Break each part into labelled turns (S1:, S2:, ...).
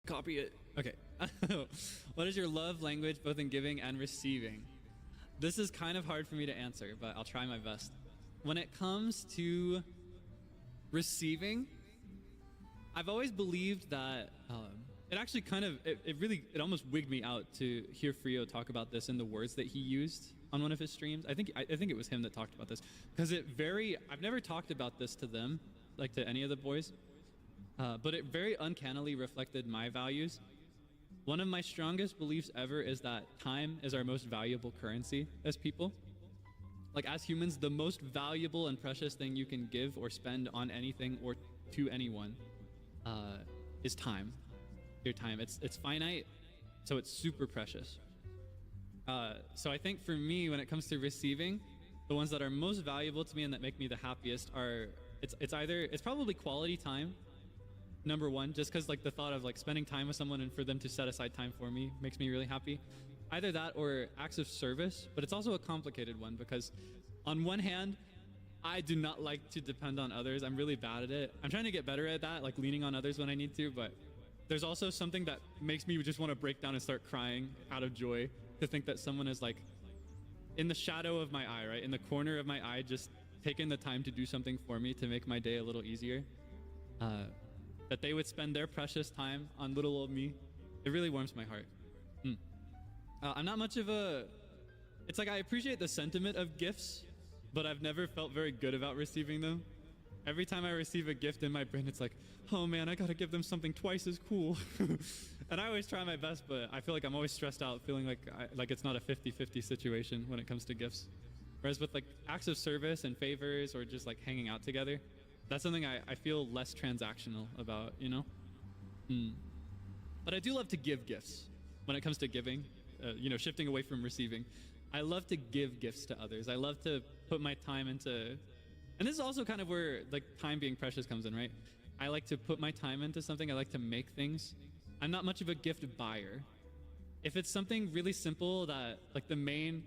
S1: Copy it. Okay. What is your love language, both in giving and receiving? This is kind of hard for me to answer, but I'll try my best. When it comes to receiving, I've always believed that it actually kind of, it almost wigged me out to hear Frio talk about this in the words that he used on one of his streams. I think it was him that talked about this, because I've never talked about this to them, like to any of the boys, but it very uncannily reflected my values. One of my strongest beliefs ever is that time is our most valuable currency as people. Like, as humans, the most valuable and precious thing you can give or spend on anything or to anyone is time. Your time. It's finite, so it's super precious. So I think for me, when it comes to receiving, the ones that are most valuable to me and that make me the happiest are, it's probably quality time, number one, just because like the thought of like spending time with someone and for them to set aside time for me makes me really happy. Either that or acts of service, but it's also a complicated one because on one hand, I do not like to depend on others. I'm really bad at it. I'm trying to get better at that, like leaning on others when I need to, but there's also something that makes me just want to break down and start crying out of joy to think that someone is like in the shadow of my eye, right? In the corner of my eye, just taking the time to do something for me to make my day a little easier. That they would spend their precious time on little old me. It really warms my heart. I'm not much of it's like I appreciate the sentiment of gifts, but I've never felt very good about receiving them. Every time I receive a gift in my brain, it's like, oh man, I gotta give them something twice as cool. And I always try my best, but I feel like I'm always stressed out, feeling like it's not a 50-50 situation when it comes to gifts. Whereas with like acts of service and favors or just like hanging out together, that's something I feel less transactional about, you know? But I do love to give gifts when it comes to giving, you know, shifting away from receiving. I love to give gifts to others. I love to put my time into, and this is also kind of where like time being precious comes in, right? I like to put my time into something. I like to make things. I'm not much of a gift buyer. If it's something really simple that like the main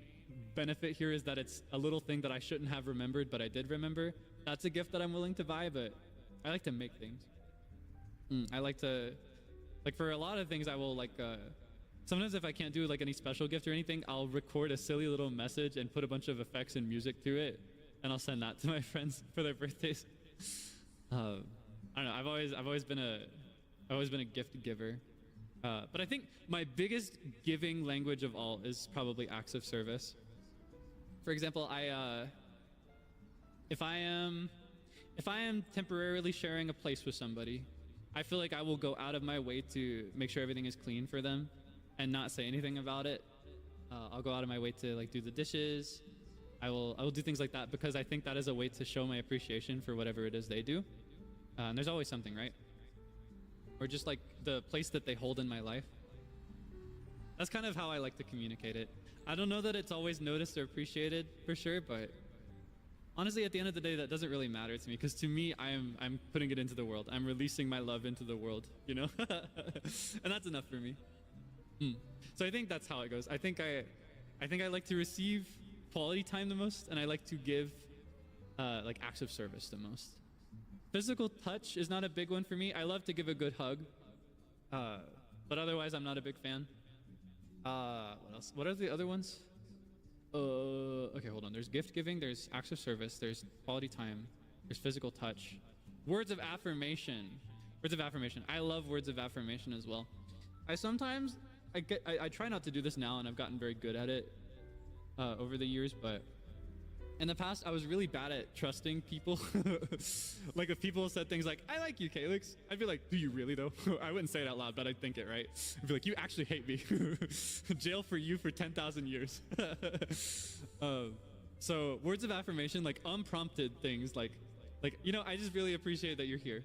S1: benefit here is that it's a little thing that I shouldn't have remembered, but I did remember, that's a gift that I'm willing to buy. But I like to make things. I like to, like for a lot of things I will like, sometimes if I can't do like any special gift or anything, I'll record a silly little message and put a bunch of effects and music to it, and I'll send that to my friends for their birthdays. I don't know. I've always been a gift giver, but I think my biggest giving language of all is probably acts of service. For example, if I am temporarily sharing a place with somebody, I feel like I will go out of my way to make sure everything is clean for them and not say anything about it. I'll go out of my way to like do the dishes. I will do things like that because I think that is a way to show my appreciation for whatever it is they do. And there's always something, right? Or just like the place that they hold in my life. That's kind of how I like to communicate it. I don't know that it's always noticed or appreciated for sure, but honestly, at the end of the day, that doesn't really matter to me because to me, I'm putting it into the world. I'm releasing my love into the world, you know? And that's enough for me. So I think that's how it goes. I think I like to receive quality time the most, and I like to give like acts of service the most. Physical touch is not a big one for me. I love to give a good hug, but otherwise I'm not a big fan. What else? What are the other ones? Okay, hold on. There's gift giving, there's acts of service, there's quality time, there's physical touch. Words of affirmation. Words of affirmation. I love words of affirmation as well. I try not to do this now, and I've gotten very good at it over the years, but in the past, I was really bad at trusting people. Like if people said things like, I like you, Kaelix, I'd be like, do you really though? I wouldn't say it out loud, but I'd think it, right? I'd be like, you actually hate me. Jail for you for 10,000 years. So words of affirmation, like unprompted things, like, you know, I just really appreciate that you're here.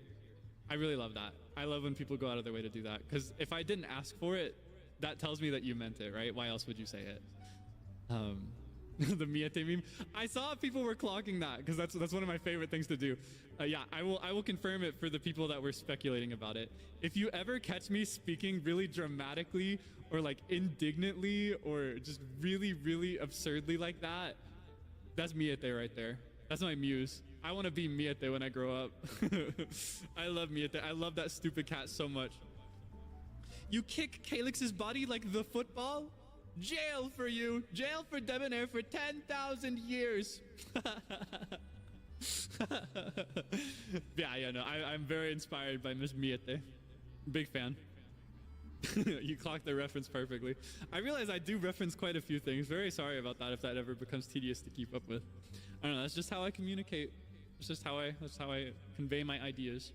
S1: I really love that. I love when people go out of their way to do that. Because if I didn't ask for it, that tells me that you meant it, right? Why else would you say it? The Miette meme. I saw people were clocking that because that's one of my favorite things to do. Yeah, I will confirm it for the people that were speculating about it. If you ever catch me speaking really dramatically or like indignantly or just really, really absurdly like that, that's Miette right there. That's my muse. I want to be Miette when I grow up. I love Miette. I love that stupid cat so much. You kick Kaelix's body like the football? Jail for you. Jail for Debonair for 10,000 years. Yeah, no, I'm very inspired by Miss Miette. Big fan. You clocked the reference perfectly. I realize I do reference quite a few things. Very sorry about that if that ever becomes tedious to keep up with. I don't know, that's just how I communicate. It's just how I convey my ideas.